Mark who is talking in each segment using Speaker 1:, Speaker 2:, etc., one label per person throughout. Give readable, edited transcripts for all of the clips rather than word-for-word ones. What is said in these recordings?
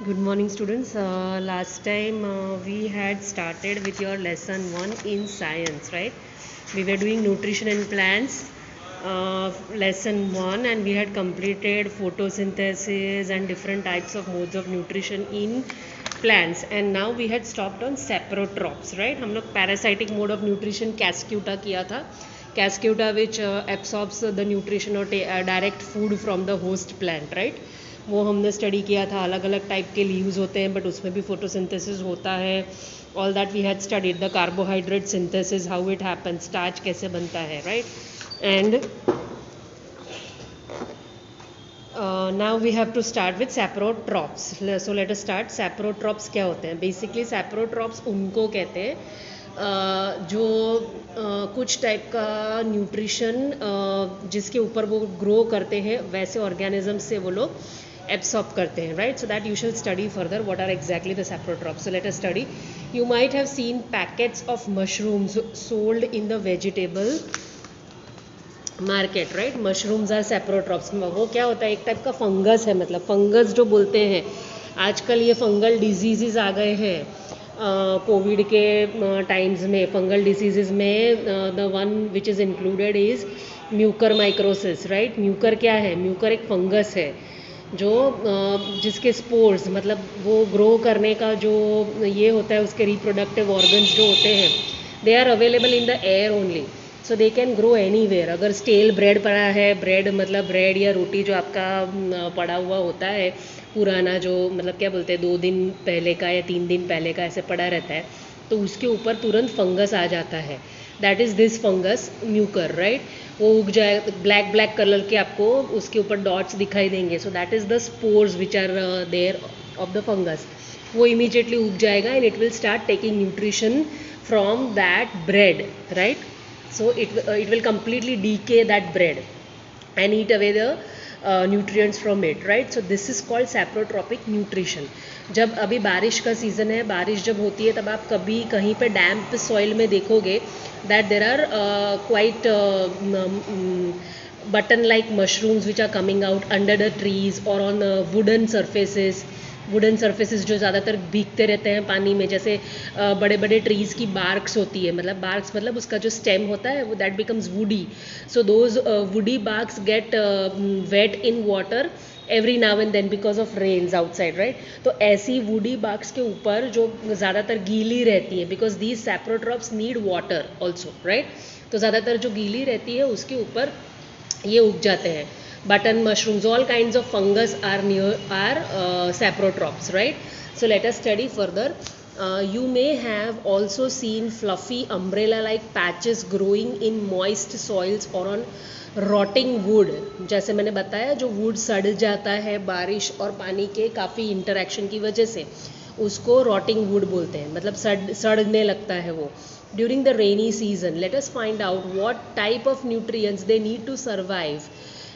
Speaker 1: Good morning, students. Last time we had started with your lesson 1 in science, right? We were doing nutrition and plants, lesson 1, and we had completed photosynthesis and different types of modes of nutrition in plants. And now we had stopped on saprotrophs, right? हम लोग parasitic mode of nutrition cascuta किया था. Cascuta which absorbs the nutrition or direct food from the host plant, right? वो हमने study किया था. अलग अलग टाइप के लीव्स होते हैं बट उसमें भी फोटोसिंथेसिस होता है. All that we had studied. The carbohydrate synthesis, how it happen, starch कैसे बनता है, right? And now we have to start with saprotrophs. So let us start. Saprotrophs क्या होते हैं? बेसिकली सैप्रोट्रॉप्स उनको कहते हैं जो कुछ टाइप का न्यूट्रिशन जिसके ऊपर वो ग्रो करते हैं वैसे ऑर्गेनिज्म से वो लोग absorb करते हैं, right? So that you shall study further what are exactly the saprotrophs. So let us study. You might have seen packets of mushrooms sold in the vegetable market, right? Mushrooms are saprotrophs. वो क्या होता है? एक type का fungus है. मतलब fungus जो बोलते हैं आजकल, ये फंगल डिजीजेस आ गए हैं. कोविड के टाइम्स में फंगल डिसीजेज में the one which is included is Mucor माइक्रोसिस, right? Mucor क्या है? म्यूकर एक फंगस है जो जिसके स्पोर्स, मतलब वो ग्रो करने का जो ये होता है, उसके रिप्रोडक्टिव ऑर्गन्स जो होते हैं, they are available in the air only. So they can grow anywhere. अगर स्टेल ब्रेड पड़ा है, ब्रेड मतलब ब्रेड या रोटी जो आपका पड़ा हुआ होता है पुराना, जो मतलब क्या बोलते हैं 2 दिन पहले का या 3 दिन पहले का ऐसे पड़ा रहता है, तो उसके ऊपर तुरंत फंगस आ जाता है. That is this fungus Mucor, right? वो उग जाए, ब्लैक ब्लैक कलर के आपको उसके ऊपर डॉट्स दिखाई देंगे. So that is the spores which are there of the fungus. वो इमीजिएटली उग जाएगा and it will start taking nutrition from that bread, right? So it will completely decay that bread and eat away the nutrients from it, right? So this is called saprotrophic nutrition. जब अभी बारिश का season है, बारिश जब होती है तब आप कभी कहीं पे डैम्प सॉइल में देखोगे that there are quite button like mushrooms which are coming out under the trees or on wooden surfaces. Wooden surfaces जो ज़्यादातर भीगते रहते हैं पानी में, जैसे बड़े बड़े ट्रीज़ की बार्क्स होती है, मतलब बार्क्स मतलब उसका जो स्टेम होता है वो that becomes woody. So those woody barks get wet in water every now and then because of rains outside, right? तो ऐसी वुडी बार्क्स के ऊपर जो ज़्यादातर गीली रहती है, because these saprotrophs need water also, right? तो ज़्यादातर जो गीली रहती है उसके ऊपर ये उग जाते हैं. Button mushrooms, all kinds of fungus are saprotrophs, right? So let us study further. You may have also seen fluffy umbrella like patches growing in moist soils or on rotting wood. जैसे मैंने बताया, जो wood सड़ जाता है बारिश और पानी के काफ़ी इंटरेक्शन की वजह से, उसको rotting wood बोलते हैं, मतलब सड़ने लगता है वो. During the rainy season, let us find out what type of nutrients they need to survive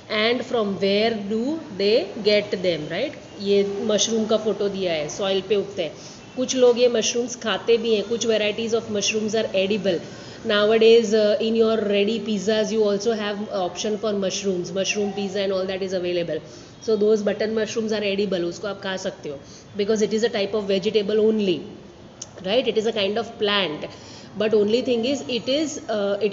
Speaker 1: and from where do they get them, right? ये मशरूम का फोटो दिया है, सॉइल पे उगते हैं. कुछ लोग ये मशरूम्स खाते भी हैं. कुछ varieties of mushrooms are edible. Nowadays in your ready pizzas you also have option for mushrooms, mushroom pizza and all that is available. So those button mushrooms are edible, उसको आप खा सकते हो because it is a type of vegetable only, right? It is a kind of plant, but only thing is it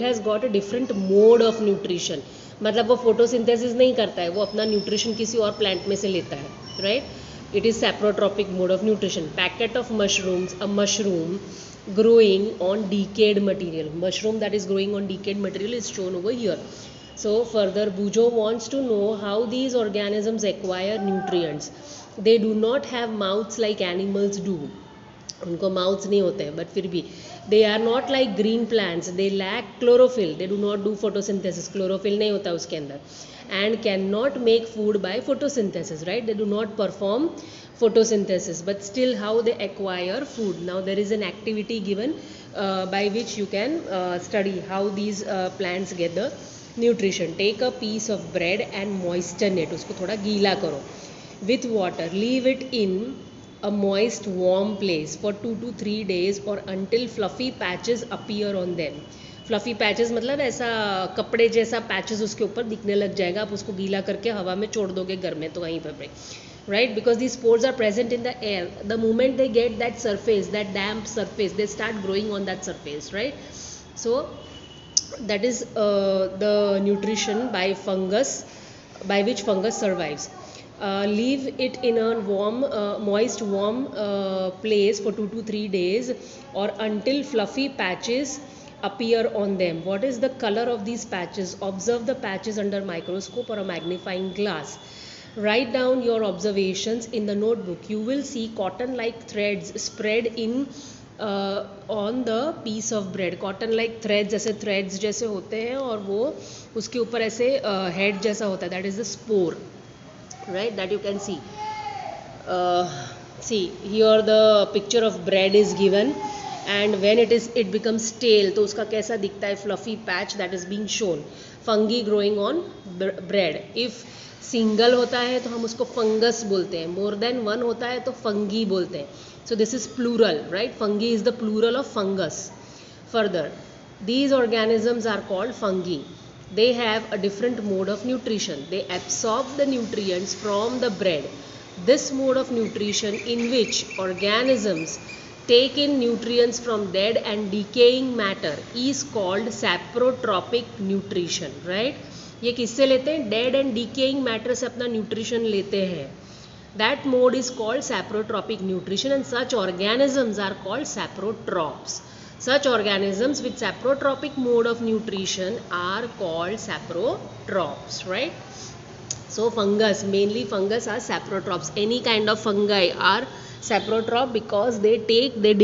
Speaker 1: has got a different mode of nutrition. मतलब वो photosynthesis नहीं करता है, वो अपना न्यूट्रिशन किसी और प्लांट में से लेता है, right? It is saprotrophic mode of nutrition. Packet of mushrooms, a mushroom growing on decayed material. Mushroom that is growing on decayed material is shown over here. So further, Bujo wants to know how these organisms acquire nutrients. They do not have mouths like animals do. उनको mouths नहीं होते हैं, but फिर भी they are not like green plants. They lack chlorophyll. They do not do photosynthesis. Chlorophyll नहीं होता उसके अंदर. And can not make food by photosynthesis, right? They do not perform photosynthesis, but still how they acquire food. Now there is an activity given by which you can study how these plants get the nutrition. Take a piece of bread and moisten it. उसको थोड़ा गीला करो with water. Leave it in a moist warm place for 2 to 3 days or until fluffy patches appear on them. Fluffy patches मतलब ऐसा कपड़े जैसा patches उसके ऊपर दिखने लग जाएगा. आप उसको गीला करके हवा में छोड़ दोगे घर में तो वहीं पर right? Because these spores are present in the air. The moment they get that surface, that damp surface, they start growing on that surface, right? So that is the nutrition by fungus, by which fungus survives. Leave it in a warm, moist, warm place for 2 to 3 days or until fluffy patches appear on them. What is the color of these patches? Observe the patches under microscope or a magnifying glass. Write down your observations in the notebook. You will see cotton like threads spread in on the piece of bread. Cotton like threads, जैसे threads जैसे होते हैं और वो उसके ऊपर ऐसे head जैसा होता है. That is the spore, right? That you can see. See here the picture of bread is given, and when it becomes stale तो उसका कैसा दिखता है? Fluffy patch that is being shown. Fungi growing on bread. If single होता है तो हम उसको फंगस बोलते हैं, मोर देन वन होता है तो फंगी बोलते हैं. So this is plural, right? Fungi is the plural of fungus. Further, these organisms are called fungi. They have a different mode of nutrition. They absorb the nutrients from the bread. This mode of nutrition, in which organisms take in nutrients from dead and decaying matter, is called saprotropic nutrition, right? ये किससे लेते हैं? Dead and decaying matter से अपना nutrition लेते हैं. That mode is called saprotrophic nutrition and such organisms are called saprotrophs. Such organisms with saprotropic mode of nutrition are called saprotrops, right? So fungus, mainly fungus are saprotrops. Any kind of fungi are saprotrop because they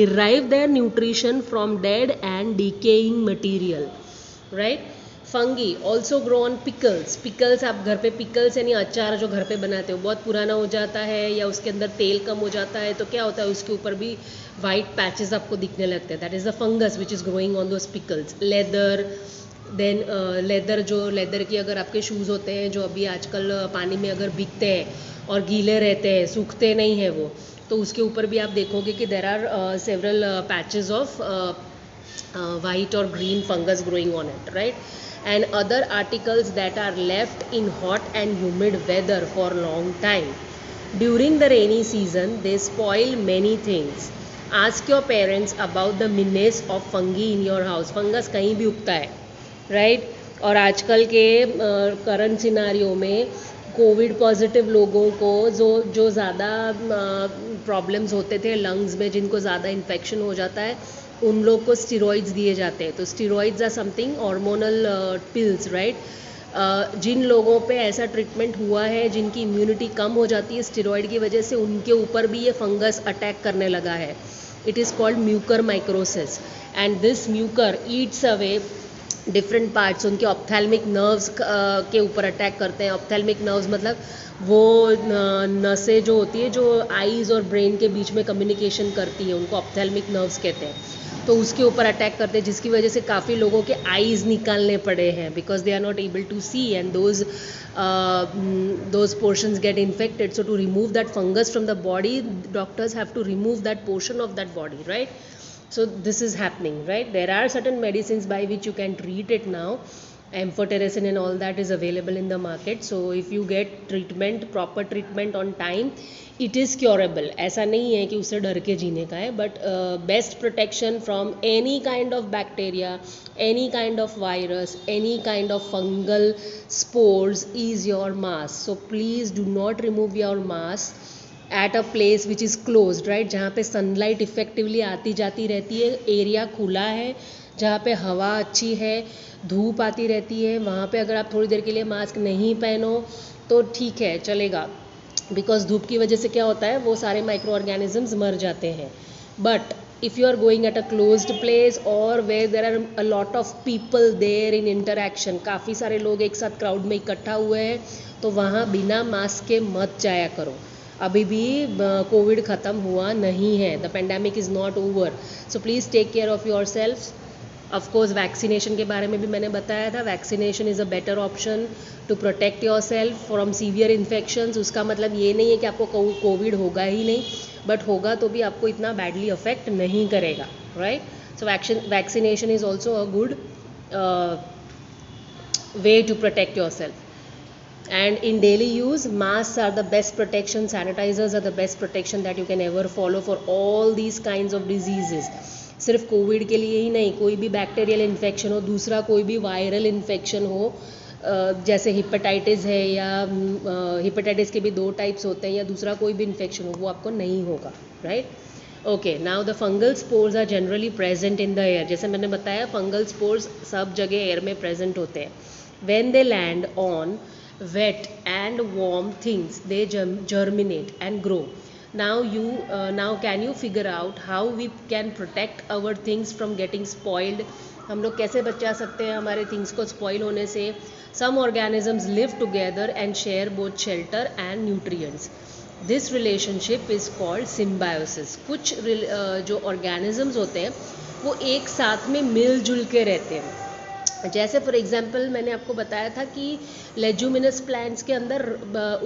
Speaker 1: derive their nutrition from dead and decaying material, right? Fungi also grow on pickles. Pickles आप घर पे, pickles यानी अचार जो घर पे बनाते हो, बहुत पुराना हो जाता है या उसके अंदर तेल कम हो जाता है तो क्या होता है? उसके ऊपर भी वाइट पैचेस आपको दिखने लगते हैं. That is the fungus which is growing on those pickles. Leather, then leather, जो लेदर की अगर आपके शूज़ होते हैं जो अभी आजकल पानी में अगर बिकते हैं और गीले रहते हैं, सूखते नहीं हैं वो, तो उसके ऊपर भी आप देखोगे कि there are several patches of white और green fungus growing on it, right? And other articles that are left in hot and humid weather for long time. During the rainy season, they spoil many things. Ask your parents about the menace of fungi in your house. Fungus कहीं भी उगता है, right? और आजकल के current scenario में Covid positive लोगों को जो ज़्यादा प्रॉब्लम्स होते थे लंग्स में, जिनको ज़्यादा इन्फेक्शन हो जाता है, उन लोग को स्टीरॉइड्स दिए जाते हैं. तो steroids are something hormonal pills, right? जिन लोगों पे ऐसा ट्रीटमेंट हुआ है, जिनकी इम्यूनिटी कम हो जाती है स्टीरॉइड की वजह से, उनके ऊपर भी ये फंगस अटैक करने लगा है. It is called Mucor माइक्रोसिस and this Mucor Yeats away different parts. उनके ऑप्थेल्मिक नर्व्स के ऊपर अटैक करते हैं. ऑप्थेल्मिक नर्व्स मतलब वो नसें जो होती है जो आईज़ और ब्रेन के बीच में कम्युनिकेशन करती है, उनको ऑप्थेल्मिक नर्व्स कहते हैं. तो उसके ऊपर अटैक करते हैं, जिसकी वजह से काफ़ी लोगों के आईज़ निकालने पड़े हैं because they are not able to see and those portions get infected. So to remove that fungus from the body, doctors have to remove that portion of that body, right? So this is happening, right? There are certain medicines by which you can treat it now. Amphotericin and all that is available in the market. So if you get treatment, proper treatment on time, it is curable. ऐसा नहीं है कि उससे डर के जीने का है, but best protection from any kind of bacteria, any kind of virus, any kind of fungal spores is your mask. So please do not remove your mask at a place which is closed, right? जहाँ पे sunlight effectively आती जाती रहती है, area खुला है, जहाँ पे हवा अच्छी है, धूप आती रहती है, वहाँ पे अगर आप थोड़ी देर के लिए मास्क नहीं पहनो तो ठीक है, चलेगा. बिकॉज धूप की वजह से क्या होता है, वो सारे माइक्रो ऑर्गेनिजम्स मर जाते हैं. But if you are going at a closed place or where there are a lot of people there in interaction, काफ़ी सारे लोग एक साथ क्राउड में इकट्ठा हुए हैं, तो वहाँ बिना मास्क के मत जाया करो. अभी भी कोविड ख़त्म हुआ नहीं है. The pandemic is not over. So please take care of yourself. Of course vaccination के बारे में भी मैंने बताया था. Vaccination is a better option to protect yourself from severe infections. उसका मतलब ये नहीं है कि आपको कोविड होगा ही नहीं, बट होगा तो भी आपको इतना बैडली अफेक्ट नहीं करेगा, right? So vaccination is also a good way to protect yourself. And in daily use, masks are the best protection, sanitizers are the best protection that you can ever follow for all these kinds of diseases. सिर्फ Covid के लिए ही नहीं, कोई भी bacterial infection हो, दूसरा कोई भी वायरल इन्फेक्शन हो, जैसे हिपेटाइटिस है या हिपेटाइटिस के भी 2 टाइप्स होते हैं, या दूसरा कोई भी इन्फेक्शन हो, वो आपको नहीं होगा, right. Okay, now the fungal spores are generally present in the air. जैसे मैंने बताया, फंगल स्पोर्स सब जगह एयर में प्रेजेंट होते हैं। When they land on wet and warm things, they germinate and grow. Now can you figure out how we can protect our things from getting spoiled? हम लोग कैसे बचा सकते हैं हमारे थिंग्स को स्पॉइल होने से? Some organisms live together and share both shelter and nutrients. This relationship is called symbiosis. कुछ जो organisms होते हैं वो एक साथ में मिलजुल के रहते हैं। जैसे फॉर एग्जांपल मैंने आपको बताया था कि लेज्यूमिनस प्लांट्स के अंदर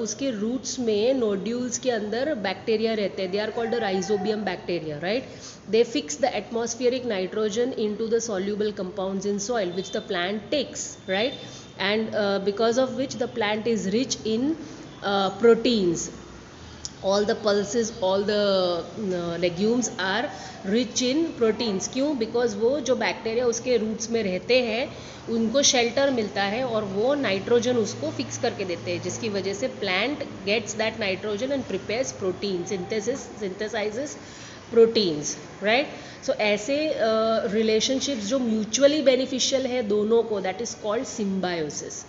Speaker 1: उसके रूट्स में नोड्यूल्स के अंदर बैक्टीरिया रहते हैं, they are called rhizobium bacteria, right. They fix the atmospheric nitrogen into the soluble compounds in soil which the plant takes, right, and because of which the plant is rich in proteins. all the pulses, all the legumes are rich in proteins. क्यों? Because वो जो bacteria उसके roots में रहते हैं उनको shelter मिलता है और वो नाइट्रोजन उसको फिक्स करके देते हैं, जिसकी वजह से plant gets that nitrogen and prepares protein, synthesises proteins, right. So ऐसे रिलेशनशिप्स जो म्यूचुअली बेनिफिशियल है दोनों को, दैट इज कॉल्ड सिम्बायोसिस।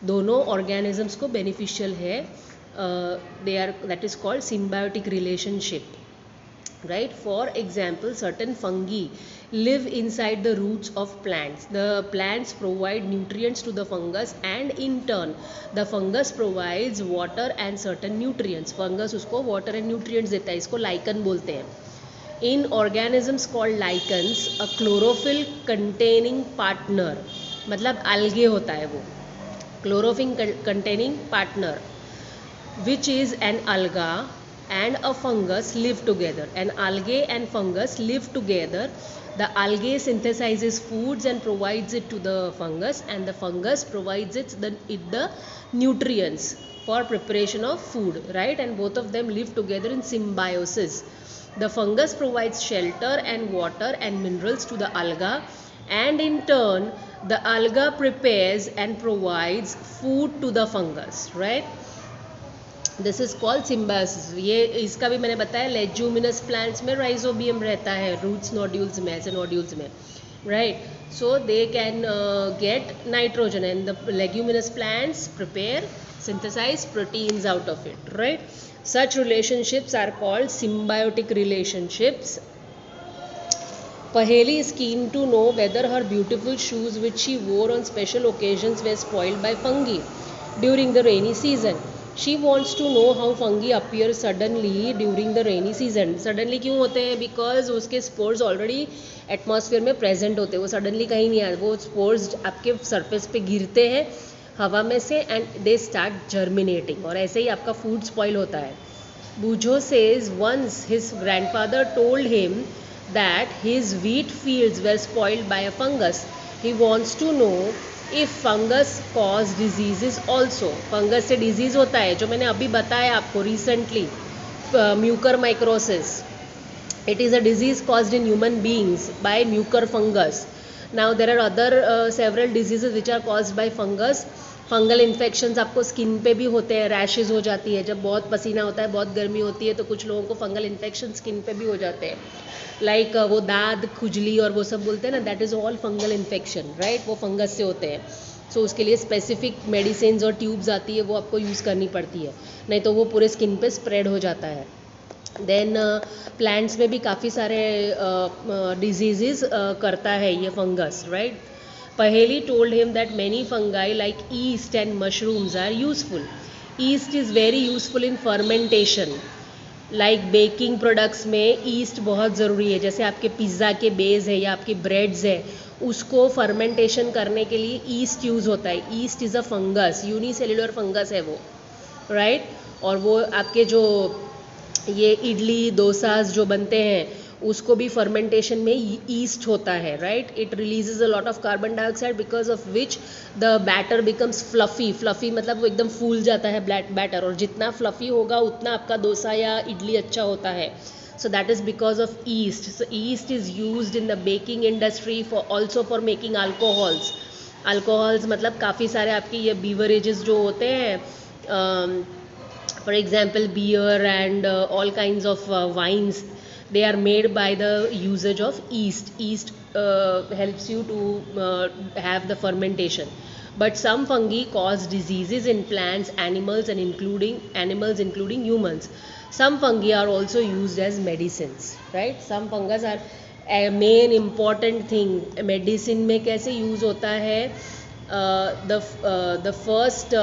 Speaker 1: दोनों ऑर्गेनिजम्स को बेनिफिशियल है, that is called symbiotic relationship, right? For example, certain fungi live inside the roots of plants. The plants provide nutrients to the fungus and in turn the fungus provides water and certain nutrients. Fungus उसको water and nutrients देता है, इसको lichen बोलते हैं। In organisms called lichens, a chlorophyll containing partner, मतलब algae होता है वो, chlorophyll containing partner, which is an alga and a fungus live together. An algae and fungus live together. The algae synthesizes foods and provides it to the fungus, and the fungus provides it the nutrients for preparation of food, right? And both of them live together in symbiosis. The fungus provides shelter and water and minerals to the alga, and in turn the alga prepares and provides food to the fungus, right? This is called symbiosis. ये इसका भी मैंने बताया, लेज्यूमिनस plants में rhizobium रहता है roots nodules में, ऐसे नोड्यूल्स में, right. So they can get nitrogen and the leguminous plants prepare synthesise proteins out of it, right. Such relationships are called symbiotic relationships. Paheli is keen to know whether her beautiful shoes which she wore on special occasions were spoiled by fungi during the rainy season. She wants to know how fungi appear suddenly during the rainy season. Suddenly क्यों होते हैं? Because उसके spores already atmosphere में present होते हैं, वो suddenly कहीं नहीं आए, वो स्पोर्स आपके सरफेस पे गिरते हैं हवा में से एंड दे स्टार्ट जर्मिनेटिंग, और ऐसे ही आपका फूड स्पॉइल होता है। Boojho says once his grandfather told him that his wheat fields were spoiled by a fungus. He wants to know if fungus cause diseases also. Fungus से disease होता है, जो मैंने अभी बताया आपको recently, mucormycosis. It is a disease caused in human beings by mucor fungus. Now there are other several diseases which are caused by fungus. Fungal infections आपको skin पे भी होते हैं, रैशेज हो जाती है, जब बहुत पसीना होता है, बहुत गर्मी होती है, तो कुछ लोगों को फंगल इन्फेक्शन स्किन पे भी हो जाते हैं, लाइक वो दाद, खुजली और वो सब बोलते हैं ना, that is all fungal infection, right, वो फंगस से होते हैं। सो उसके लिए स्पेसिफिक मेडिसिन और ट्यूब्स आती है, वो आपको यूज़ करनी पड़ती है, नहीं तो वो पूरे स्किन पे स्प्रेड हो जाता है। देन प्लांट्स में भी काफ़ी सारे डिजीज़ करता है ये fungus, right. Paheli told him that many fungi like yeast and mushrooms are useful. Yeast is very useful in fermentation. Like baking products में yeast बहुत ज़रूरी है, जैसे आपके पिज़्ज़ा के बेस है या आपकी ब्रेड्स है, उसको फर्मेंटेशन करने के लिए ईस्ट यूज़ होता है। East is a fungus, unicellular fungus है वो, राइट। और वो आपके जो ये इडली डोसास जो बनते हैं उसको भी फर्मेंटेशन में ईस्ट होता है, right. It releases a lot of carbon dioxide because of which the batter becomes fluffy. Fluffy मतलब वो एकदम फूल जाता है बैटर, और जितना फ्लफी होगा उतना आपका डोसा या इडली अच्छा होता है. So that is because of yeast. So yeast is used in the baking industry for also for making alcohols. Alcohols मतलब काफ़ी सारे आपके ये beverages जो होते हैं, for example beer and all kinds of wines, they are made by the usage of yeast. Yeast helps you to have the fermentation. But some fungi cause diseases in plants, animals including humans. Some fungi are also used as medicines, right. Some fungus are a main important thing. medicine में कैसे use होता है? The first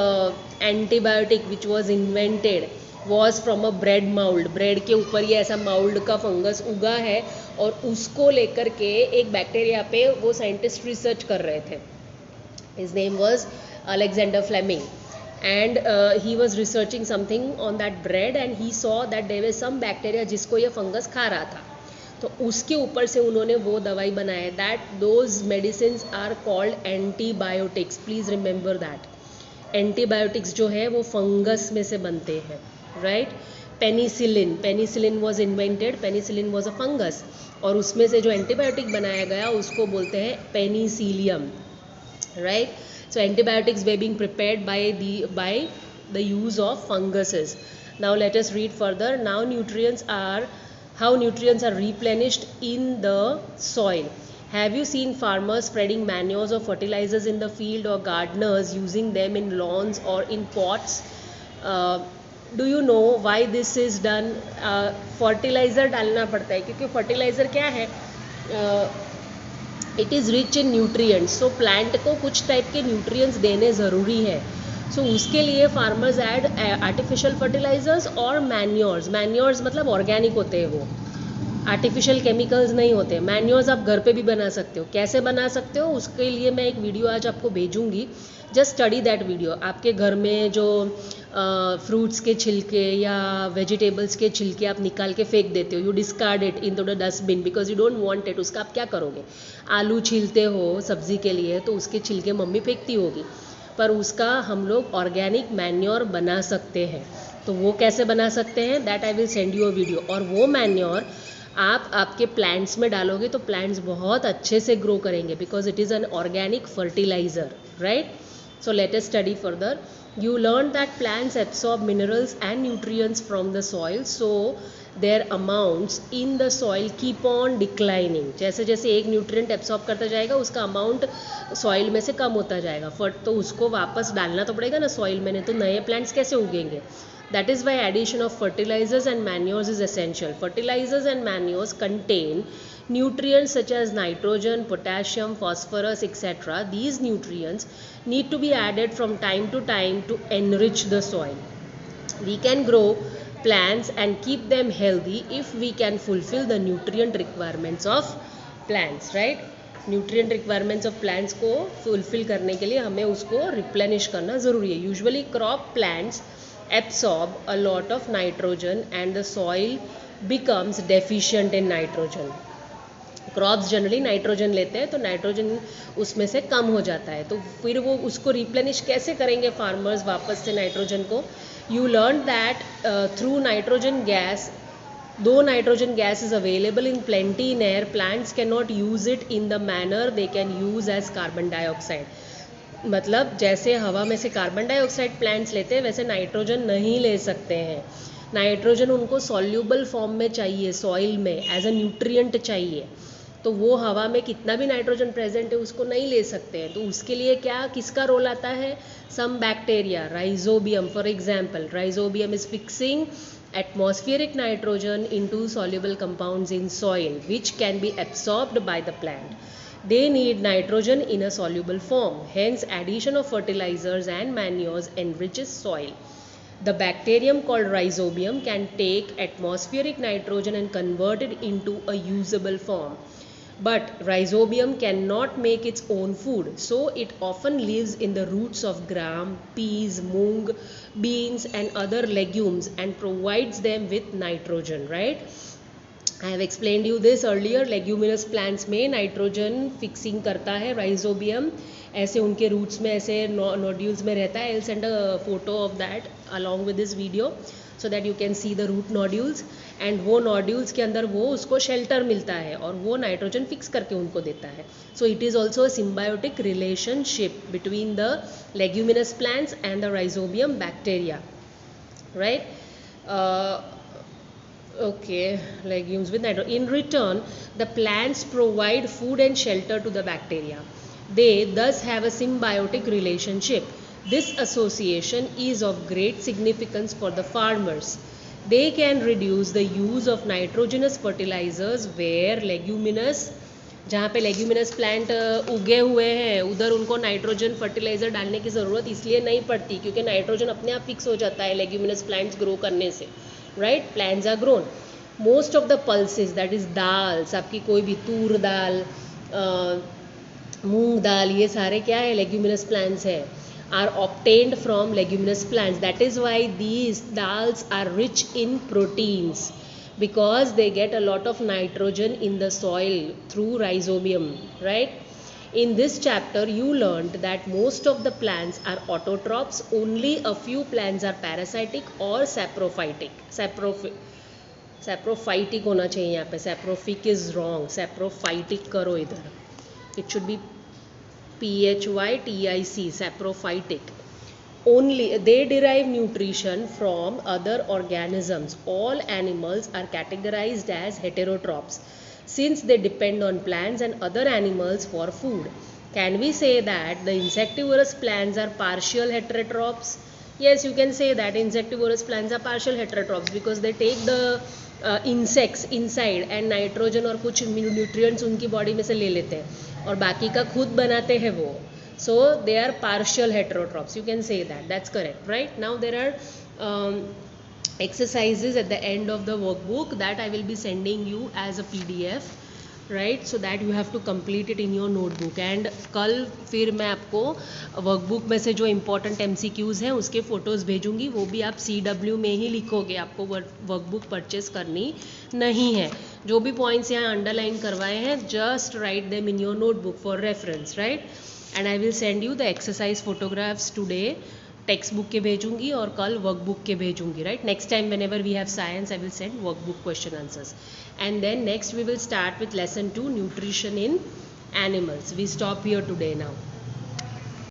Speaker 1: antibiotic which was invented was from a bread mold. bread के ऊपर ये ऐसा mold का fungus उगा है, और उसको लेकर के एक बैक्टीरिया पे वो साइंटिस्ट रिसर्च कर रहे थे. His name was Alexander Fleming, and he was researching something on that bread, and he saw that there was some bacteria जिसको ये फंगस खा रहा था. तो उसके ऊपर से उन्होंने वो दवाई बनाया. That those medicines are called antibiotics. Please remember that. Antibiotics जो है वो फंगस में से बनते हैं, right. Penicillin was invented. Penicillin was a fungus, और उसमें से जो एंटीबायोटिक बनाया गया उसको बोलते हैं Penicillium, right. So antibiotics were being prepared by the use of funguses. Now let us read further. Now how nutrients are replenished in the soil. Have you seen farmers spreading manures or fertilizers in the field, or gardeners using them in lawns or in pots? Do you know why this is done? Fertilizer डालना पड़ता है क्योंकि fertilizer क्या है? It is rich in nutrients. So plant को कुछ type के nutrients देने ज़रूरी है. सो उसके लिए फार्मर्स ऐड आर्टिफिशियल फर्टिलाइजर्स और मैन्योर्स मतलब ऑर्गेनिक होते हैं, वो आर्टिफिशियल केमिकल्स नहीं होते. मैन्योर्स आप घर पे भी बना सकते हो. कैसे बना सकते हो उसके लिए मैं एक वीडियो आज आपको भेजूंगी. Just study that video. आपके घर में जो फ्रूट्स के छिलके या वेजिटेबल्स के छिलके आप निकाल के फेंक देते हो, you discard it into the dustbin because you don't want it. उसका आप क्या करोगे? आलू छीलते हो सब्जी के लिए तो उसके छिलके मम्मी फेंकती होगी, पर उसका हम लोग ऑर्गेनिक मैन्योर बना सकते हैं. तो वो कैसे बना सकते हैं? That I will send you a video. और वो मैन्योर आप आपके प्लांट्स में डालोगे तो प्लांट्स बहुत अच्छे से ग्रो करेंगे because it is an organic fertiliser, right. So let us study further. You learned that plants absorb minerals and nutrients from the soil, so their amounts in the soil keep on declining. जैसे जैसे एक nutrient absorb करता जाएगा उसका amount soil में से कम होता जाएगा. तो उसको वापस डालना तो पड़ेगा ना सॉइल में, नहीं तो नए प्लांट्स कैसे उगेंगे? That is why addition of fertilizers and manures is essential. Fertilizers and manures contain nutrients such as nitrogen, potassium, phosphorus, etc. These nutrients need to be added from time to time to enrich the soil. We can grow plants and keep them healthy if we can fulfill the nutrient requirements of plants, right? Nutrient requirements of plants को fulfil करने के लिए हमें उसको replenish करना ज़रूरी है. Usually crop plants absorb a lot of nitrogen and the soil becomes deficient in nitrogen. Crops generally nitrogen लेते हैं तो नाइट्रोजन उसमें से कम हो जाता है, तो फिर वो उसको रिप्लेनिश कैसे करेंगे फार्मर्स वापस से नाइट्रोजन को? You learn that through nitrogen gas. Though nitrogen gas is available in plenty in air, plants cannot use it in the manner they can use as carbon dioxide. मतलब जैसे हवा में से कार्बन डाइऑक्साइड प्लांट्स लेते हैं वैसे nitrogen नहीं ले सकते हैं. नाइट्रोजन उनको सॉल्यूबल फॉर्म में चाहिए, सॉइल में एज अ न्यूट्रिएंट चाहिए. तो वो हवा में कितना भी नाइट्रोजन प्रेजेंट है उसको नहीं ले सकते हैं. तो उसके लिए क्या किसका रोल आता है? Some bacteria, rhizobium for example. Rhizobium is fixing atmospheric nitrogen into soluble compounds in soil which can be absorbed by the plant. They need nitrogen in a soluble form. Hence, addition of fertilizers and manures enriches soil. The bacterium called rhizobium can take atmospheric nitrogen and convert it into a usable form. But rhizobium cannot make its own food, so it often lives in the roots of gram, peas, mung, beans and other legumes and provides them with nitrogen, right? I have explained you this earlier. Leguminous plants में nitrogen fixing करता है rhizobium, ऐसे उनके roots में ऐसे nodules में रहता है. I will send a photo of that along with this video so that you can see the root nodules. And वो नोड्यूल्स के अंदर वो उसको शेल्टर मिलता है और वो नाइट्रोजन फिक्स करके उनको देता है. So it is also a symbiotic relationship between the leguminous plants and the rhizobium bacteria, right. Okay, legumes with nitrogen. In return, the plants provide food and shelter to the bacteria. They thus have a symbiotic relationship. This association is of great significance for the farmers. They can reduce the use of nitrogenous fertilizers where leguminous, जहाँ पे leguminous plant उगे हुए हैं उधर उनको nitrogen fertiliser डालने की ज़रूरत इसलिए नहीं पड़ती क्योंकि नाइट्रोजन अपने आप फिक्स हो जाता है लेग्यूमिनस प्लांट्स ग्रो करने से, right. Plants are grown. Most of the pulses that is dals, आपकी कोई भी तूर दाल, मूंग दाल, ये सारे क्या है लेग्यूमिनस प्लांट्स है, are obtained from leguminous plants. That is why these dals are rich in proteins because they get a lot of nitrogen in the soil through rhizobium, right. In this chapter you learned that most of the plants are autotrophs, only a few plants are parasitic or saprophytic. Saprophytic होना चाहिए यहाँ पे, saprophic is wrong, saprophytic करो इधर, it should be PHYTIC, saprophytic. Only they derive nutrition from other organisms. All animals are categorized as heterotrophs since they depend on plants and other animals for food. Can we say that the insectivorous plants are partial heterotrophs? Yes, you can say that insectivorous plants are partial heterotrophs because they take the insects inside and nitrogen और कुछ nutrients उनकी body में से ले लेते हैं और बाकी का खुद बनाते हैं वो. So they are partial heterotrophs. You can say that. That's correct, right? Now there are exercises at the end of the workbook that I will be sending you as a PDF, right? So that you have to complete it in your notebook. And कल फिर मैं आपको workbook में से जो important MCQs हैं उसके photos भेजूँगी, वो भी आप CW में ही लिखोगे, आपको वर्कबुक परचेस करनी नहीं है. जो भी पॉइंट्स यहाँ अंडरलाइन करवाए हैं just write them in your notebook for reference, right? And I will send you the exercise photographs today. Textbook के भेजूंगी और कल वर्कबुक के भेजूंगी, right. Next time whenever we have science I will send workbook question answers. And then next we will start with lesson 2 nutrition in animals. We stop here today now.